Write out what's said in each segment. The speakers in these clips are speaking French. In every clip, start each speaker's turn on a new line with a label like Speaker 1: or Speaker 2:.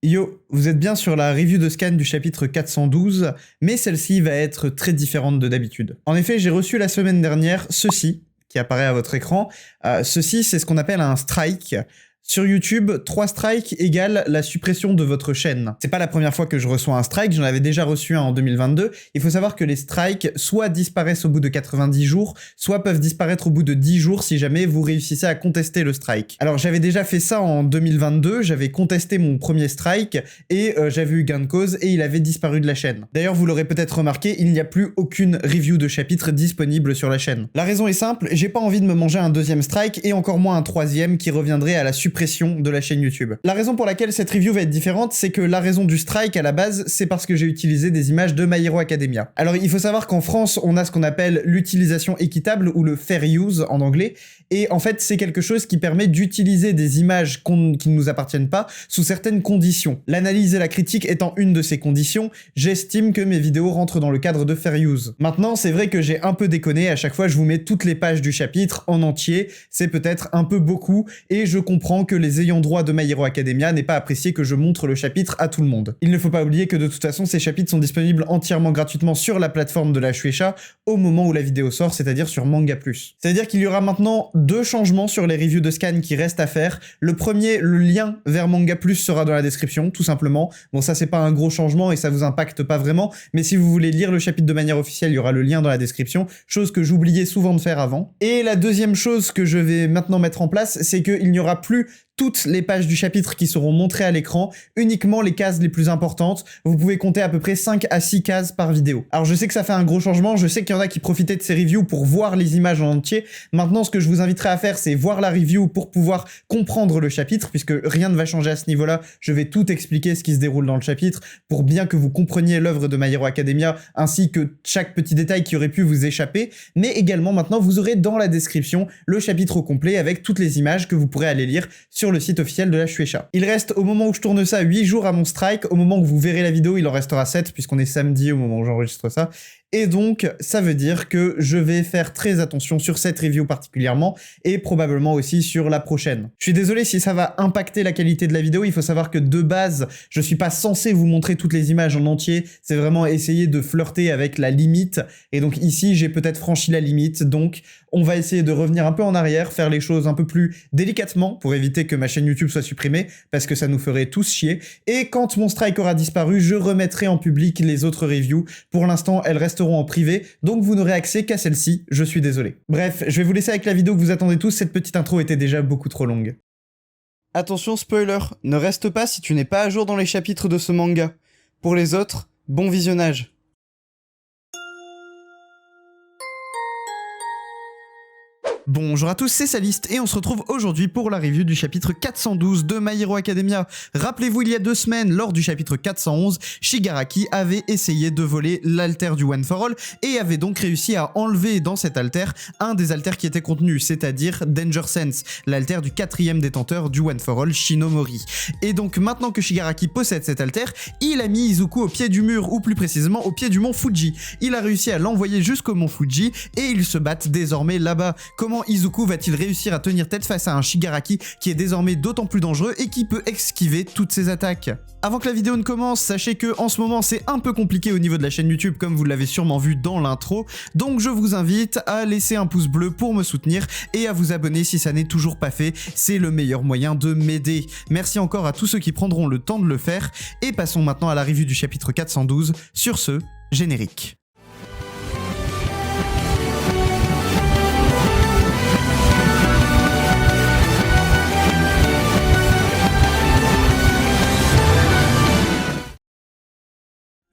Speaker 1: Yo, vous êtes bien sur la review de scan du chapitre 412, mais celle-ci va être très différente de d'habitude. En effet, j'ai reçu la semaine dernière ceci, qui apparaît à votre écran. Ceci, c'est ce qu'on appelle un strike. Sur YouTube, 3 strikes égale la suppression de votre chaîne. C'est pas la première fois que je reçois un strike, j'en avais déjà reçu un en 2022. Il faut savoir que les strikes soit disparaissent au bout de 90 jours, soit peuvent disparaître au bout de 10 jours si jamais vous réussissez à contester le strike. Alors j'avais déjà fait ça en 2022, j'avais contesté mon premier strike et j'avais eu gain de cause et il avait disparu de la chaîne. D'ailleurs vous l'aurez peut-être remarqué, il n'y a plus aucune review de chapitre disponible sur la chaîne. La raison est simple, j'ai pas envie de me manger un deuxième strike et encore moins un troisième qui reviendrait à la suppression de la chaîne YouTube. La raison pour laquelle cette review va être différente, c'est que la raison du strike à la base, c'est parce que j'ai utilisé des images de My Hero Academia. Alors il faut savoir qu'en France, on a ce qu'on appelle l'utilisation équitable ou le fair use en anglais, et en fait c'est quelque chose qui permet d'utiliser des images qui ne nous appartiennent pas sous certaines conditions. L'analyse et la critique étant une de ces conditions, j'estime que mes vidéos rentrent dans le cadre de fair use. Maintenant, c'est vrai que j'ai un peu déconné, à chaque fois je vous mets toutes les pages du chapitre en entier, c'est peut-être un peu beaucoup, et je comprends que les ayants droit de My Hero Academia n'aient pas apprécié que je montre le chapitre à tout le monde. Il ne faut pas oublier que de toute façon, ces chapitres sont disponibles entièrement gratuitement sur la plateforme de la Shueisha au moment où la vidéo sort, c'est-à-dire sur Manga+. C'est-à-dire qu'il y aura maintenant 2 changements sur les reviews de scan qui restent à faire. Le premier, le lien vers Manga+ sera dans la description, tout simplement. Bon, ça c'est pas un gros changement et ça vous impacte pas vraiment, mais si vous voulez lire le chapitre de manière officielle, il y aura le lien dans la description, chose que j'oubliais souvent de faire avant. Et la deuxième chose que je vais maintenant mettre en place, c'est qu'il n'y aura plus toutes les pages du chapitre qui seront montrées à l'écran, uniquement les cases les plus importantes. Vous pouvez compter à peu près 5 à 6 cases par vidéo. Alors je sais que ça fait un gros changement, je sais qu'il y en a qui profitaient de ces reviews pour voir les images en entier. Maintenant, ce que je vous inviterai à faire, c'est voir la review pour pouvoir comprendre le chapitre, puisque rien ne va changer à ce niveau-là. Je vais tout expliquer ce qui se déroule dans le chapitre, pour bien que vous compreniez l'œuvre de My Hero Academia, ainsi que chaque petit détail qui aurait pu vous échapper. Mais également, maintenant, vous aurez dans la description le chapitre au complet avec toutes les images que vous pourrez aller lire sur le site officiel de la Shueisha. Il reste au moment où je tourne ça 8 jours à mon strike. Au moment où vous verrez la vidéo, il en restera 7 puisqu'on est samedi au moment où j'enregistre ça. Et donc, ça veut dire que je vais faire très attention sur cette review particulièrement et probablement aussi sur la prochaine. Je suis désolé si ça va impacter la qualité de la vidéo. Il faut savoir que de base, je suis pas censé vous montrer toutes les images en entier. C'est vraiment essayer de flirter avec la limite. Et donc ici, j'ai peut-être franchi la limite. Donc, on va essayer de revenir un peu en arrière, faire les choses un peu plus délicatement pour éviter que ma chaîne YouTube soit supprimée parce que ça nous ferait tous chier. Et quand mon strike aura disparu, je remettrai en public les autres reviews. Pour l'instant, elles resteront en privé, donc vous n'aurez accès qu'à celle-ci, je suis désolé. Bref, je vais vous laisser avec la vidéo que vous attendez tous, cette petite intro était déjà beaucoup trop longue. Attention spoiler, ne reste pas si tu n'es pas à jour dans les chapitres de ce manga. Pour les autres, bon visionnage. Bonjour à tous, c'est Saliste et on se retrouve aujourd'hui pour la review du chapitre 412 de My Hero Academia. Rappelez-vous, il y a 2 semaines, lors du chapitre 411, Shigaraki avait essayé de voler l'alter du One for All et avait donc réussi à enlever dans cet alter un des alters qui était contenu, c'est-à-dire Danger Sense, l'alter du 4e détenteur du One for All, Shinomori. Et donc maintenant que Shigaraki possède cet alter, il a mis Izuku au pied du mur, ou plus précisément au pied du mont Fuji. Il a réussi à l'envoyer jusqu'au mont Fuji et ils se battent désormais là-bas. Comment Izuku va-t-il réussir à tenir tête face à un Shigaraki qui est désormais d'autant plus dangereux et qui peut esquiver toutes ses attaques? Avant que la vidéo ne commence, sachez que en ce moment c'est un peu compliqué au niveau de la chaîne YouTube comme vous l'avez sûrement vu dans l'intro, donc je vous invite à laisser un pouce bleu pour me soutenir et à vous abonner si ça n'est toujours pas fait, c'est le meilleur moyen de m'aider. Merci encore à tous ceux qui prendront le temps de le faire et passons maintenant à la review du chapitre 412, sur ce, générique.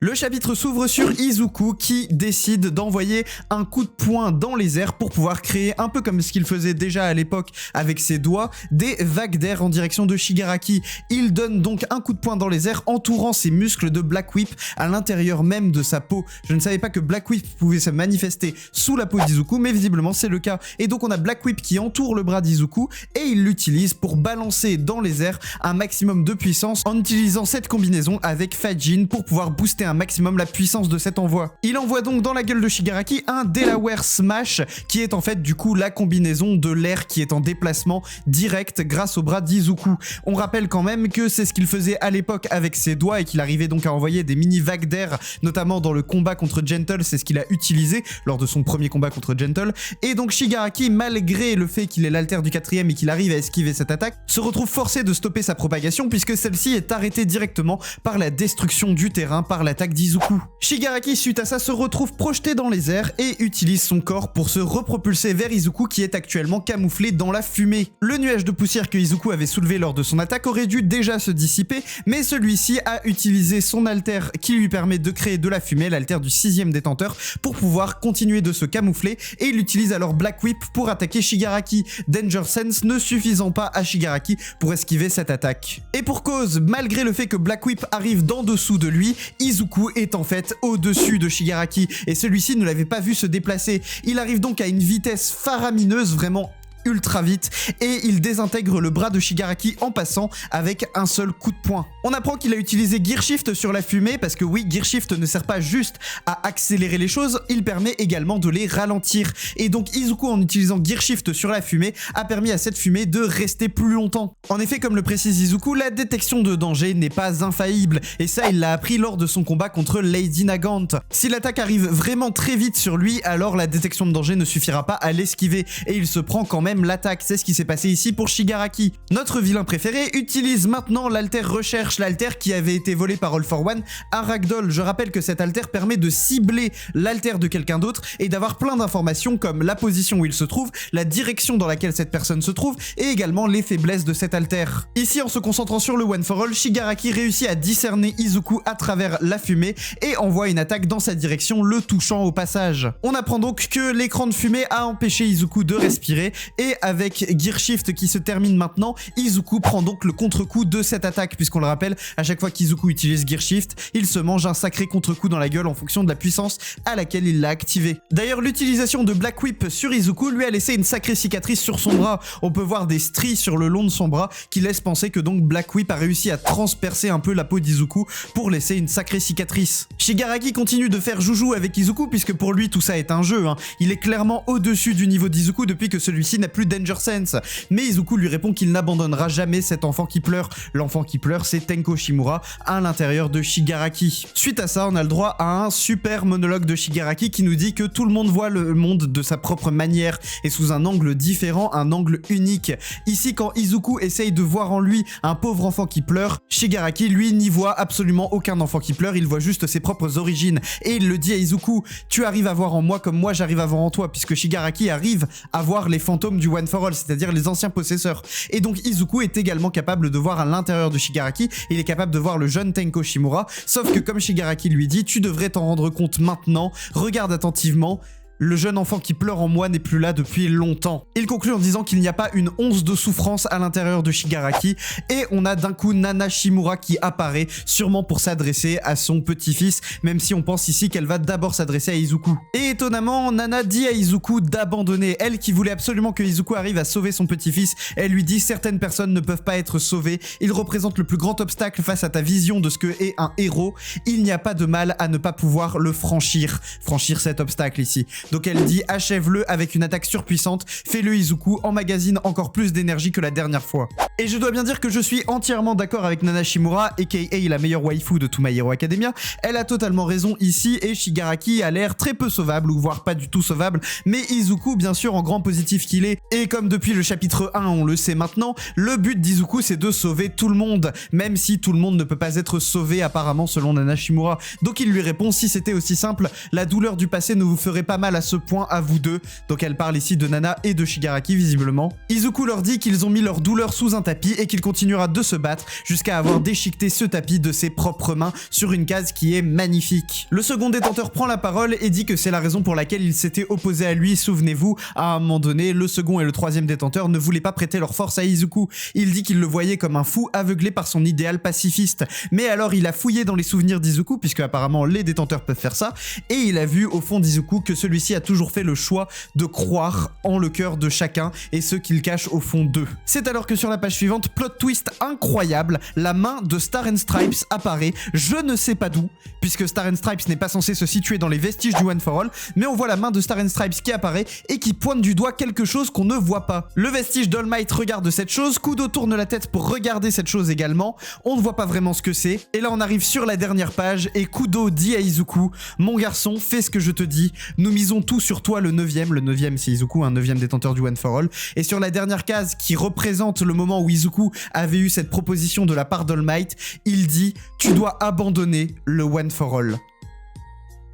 Speaker 1: Le chapitre s'ouvre sur Izuku qui décide d'envoyer un coup de poing dans les airs pour pouvoir créer, un peu comme ce qu'il faisait déjà à l'époque avec ses doigts, des vagues d'air en direction de Shigaraki. Il donne donc un coup de poing dans les airs entourant ses muscles de Black Whip à l'intérieur même de sa peau. Je ne savais pas que Black Whip pouvait se manifester sous la peau d'Izuku, mais visiblement c'est le cas. Et donc on a Black Whip qui entoure le bras d'Izuku et il l'utilise pour balancer dans les airs un maximum de puissance en utilisant cette combinaison avec Fajin pour pouvoir booster un un maximum la puissance de cet envoi. Il envoie donc dans la gueule de Shigaraki un Delaware Smash, qui est en fait du coup la combinaison de l'air qui est en déplacement direct grâce au bras d'Izuku. On rappelle quand même que c'est ce qu'il faisait à l'époque avec ses doigts et qu'il arrivait donc à envoyer des mini vagues d'air, notamment dans le combat contre Gentle, c'est ce qu'il a utilisé lors de son premier combat contre Gentle. Et donc Shigaraki, malgré le fait qu'il est l'alter du 4ème et qu'il arrive à esquiver cette attaque, se retrouve forcé de stopper sa propagation puisque celle-ci est arrêtée directement par la destruction du terrain par l'attaque d'Izuku. Shigaraki, suite à ça, se retrouve projeté dans les airs et utilise son corps pour se repropulser vers Izuku qui est actuellement camouflé dans la fumée. Le nuage de poussière que Izuku avait soulevé lors de son attaque aurait dû déjà se dissiper, mais celui-ci a utilisé son alter qui lui permet de créer de la fumée, l'alter du 6ème détenteur, pour pouvoir continuer de se camoufler, et il utilise alors Black Whip pour attaquer Shigaraki, Danger Sense ne suffisant pas à Shigaraki pour esquiver cette attaque. Et pour cause, malgré le fait que Black Whip arrive d'en dessous de lui, Izuku est en fait au-dessus de Shigaraki, et celui-ci ne l'avait pas vu se déplacer. Il arrive donc à une vitesse faramineuse, vraiment ultra vite, et il désintègre le bras de Shigaraki en passant avec un seul coup de poing. On apprend qu'il a utilisé Gear Shift sur la fumée parce que oui, Gear Shift ne sert pas juste à accélérer les choses, il permet également de les ralentir. Et donc Izuku, en utilisant Gear Shift sur la fumée, a permis à cette fumée de rester plus longtemps. En effet, comme le précise Izuku, la détection de danger n'est pas infaillible, et ça il l'a appris lors de son combat contre Lady Nagant. Si l'attaque arrive vraiment très vite sur lui, alors la détection de danger ne suffira pas à l'esquiver, et il se prend quand même l'attaque. C'est ce qui s'est passé ici pour Shigaraki. Notre vilain préféré utilise maintenant l'alter recherche, l'alter qui avait été volé par All for One à Ragdoll. Je rappelle que cet alter permet de cibler l'alter de quelqu'un d'autre et d'avoir plein d'informations comme la position où il se trouve, la direction dans laquelle cette personne se trouve et également les faiblesses de cet alter. Ici, en se concentrant sur le One for All, Shigaraki réussit à discerner Izuku à travers la fumée et envoie une attaque dans sa direction, le touchant au passage. On apprend donc que l'écran de fumée a empêché Izuku de respirer, et avec Gear Shift qui se termine maintenant, Izuku prend donc le contre-coup de cette attaque, puisqu'on le rappelle, à chaque fois qu'Izuku utilise Gear Shift, il se mange un sacré contre-coup dans la gueule en fonction de la puissance à laquelle il l'a activé. D'ailleurs, l'utilisation de Black Whip sur Izuku lui a laissé une sacrée cicatrice sur son bras. On peut voir des stries sur le long de son bras qui laissent penser que donc Black Whip a réussi à transpercer un peu la peau d'Izuku pour laisser une sacrée cicatrice. Shigaraki continue de faire joujou avec Izuku puisque pour lui tout ça est un jeu, hein. Il est clairement au-dessus du niveau d'Izuku depuis que celui-ci n'a plus Danger Sense. Mais Izuku lui répond qu'il n'abandonnera jamais cet enfant qui pleure. L'enfant qui pleure, c'est Tenko Shimura à l'intérieur de Shigaraki. Suite à ça, on a le droit à un super monologue de Shigaraki qui nous dit que tout le monde voit le monde de sa propre manière et sous un angle différent, un angle unique. Ici, quand Izuku essaye de voir en lui un pauvre enfant qui pleure, Shigaraki, lui, n'y voit absolument aucun enfant qui pleure, il voit juste ses propres origines. Et il le dit à Izuku, tu arrives à voir en moi comme moi j'arrive à voir en toi, puisque Shigaraki arrive à voir les fantômes du One for All, c'est-à-dire les anciens possesseurs. Et donc Izuku est également capable de voir à l'intérieur de Shigaraki, il est capable de voir le jeune Tenko Shimura, sauf que comme Shigaraki lui dit, tu devrais t'en rendre compte maintenant, regarde attentivement, le jeune enfant qui pleure en moi n'est plus là depuis longtemps. Il conclut en disant qu'il n'y a pas une once de souffrance à l'intérieur de Shigaraki, et on a d'un coup Nana Shimura qui apparaît, sûrement pour s'adresser à son petit-fils, même si on pense ici qu'elle va d'abord s'adresser à Izuku. Et étonnamment, Nana dit à Izuku d'abandonner, elle qui voulait absolument que Izuku arrive à sauver son petit-fils, elle lui dit certaines personnes ne peuvent pas être sauvées, il représente le plus grand obstacle face à ta vision de ce que est un héros, il n'y a pas de mal à ne pas pouvoir le franchir cet obstacle ici. Donc elle dit achève-le avec une attaque surpuissante, fais-le Izuku, emmagasine encore plus d'énergie que la dernière fois. Et je dois bien dire que je suis entièrement d'accord avec Nana Shimura, aka la meilleure waifu de tout My Hero Academia, elle a totalement raison ici et Shigaraki a l'air très peu sauvable ou voire pas du tout sauvable, mais Izuku bien sûr en grand positif qu'il est, et comme depuis le chapitre 1 on le sait maintenant, le but d'Izuku c'est de sauver tout le monde, même si tout le monde ne peut pas être sauvé apparemment selon Nana Shimura. Donc il lui répond si c'était aussi simple, la douleur du passé ne vous ferait pas mal à ce point à vous deux. Donc elle parle ici de Nana et de Shigaraki visiblement. Izuku leur dit qu'ils ont mis leur douleur sous un tapis et qu'il continuera de se battre jusqu'à avoir déchiqueté ce tapis de ses propres mains sur une case qui est magnifique. Le second détenteur prend la parole et dit que c'est la raison pour laquelle il s'était opposé à lui. Souvenez-vous, à un moment donné, le second et le troisième détenteur ne voulaient pas prêter leur force à Izuku. Il dit qu'il le voyait comme un fou aveuglé par son idéal pacifiste. Mais alors il a fouillé dans les souvenirs d'Izuku, puisque apparemment les détenteurs peuvent faire ça, et il a vu au fond d'Izuku que celui-ci celui-ci a toujours fait le choix de croire en le cœur de chacun et ce qu'il cache au fond d'eux. C'est alors que sur la page suivante, plot twist incroyable, la main de Star and Stripes apparaît, je ne sais pas d'où, puisque Star and Stripes n'est pas censé se situer dans les vestiges du One for All, mais on voit la main de Star and Stripes qui apparaît et qui pointe du doigt quelque chose qu'on ne voit pas. Le vestige d'All Might regarde cette chose, Kudo tourne la tête pour regarder cette chose également, on ne voit pas vraiment ce que c'est, et là on arrive sur la dernière page et Kudo dit à Izuku, mon garçon, fais ce que je te dis, nous misons tout sur toi le 9ème c'est Izuku, un 9ème détenteur du One for All, et sur la dernière case qui représente le moment où Izuku avait eu cette proposition de la part d'All Might, il dit, tu dois abandonner le One for All.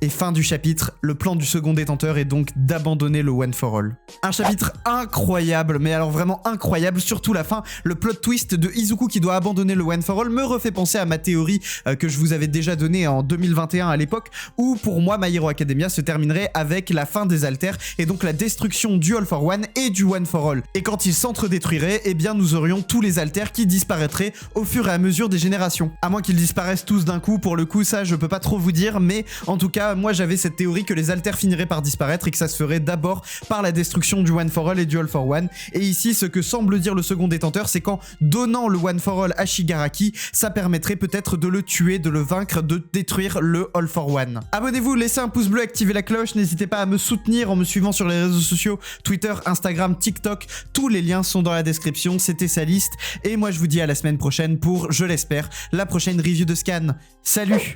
Speaker 1: Et fin du chapitre, le plan du second détenteur est donc d'abandonner le One for All. Un chapitre incroyable, mais alors vraiment incroyable, surtout la fin, le plot twist de Izuku qui doit abandonner le One for All me refait penser à ma théorie que je vous avais déjà donnée en 2021 à l'époque, où pour moi My Hero Academia se terminerait avec la fin des alters, et donc la destruction du All for One et du One for All. Et quand ils s'entre-détruiraient, eh bien nous aurions tous les alters qui disparaîtraient au fur et à mesure des générations. À moins qu'ils disparaissent tous d'un coup, pour le coup ça je peux pas trop vous dire, mais en tout cas moi j'avais cette théorie que les alters finiraient par disparaître et que ça se ferait d'abord par la destruction du One for All et du All for One. Et ici, ce que semble dire le second détenteur, c'est qu'en donnant le One for All à Shigaraki, ça permettrait peut-être de le tuer, de le vaincre, de détruire le All for One. Abonnez-vous, laissez un pouce bleu, activez la cloche, n'hésitez pas à me soutenir en me suivant sur les réseaux sociaux, Twitter, Instagram, TikTok, tous les liens sont dans la description, c'était sa liste, et moi je vous dis à la semaine prochaine pour, je l'espère, la prochaine review de Scan. Salut!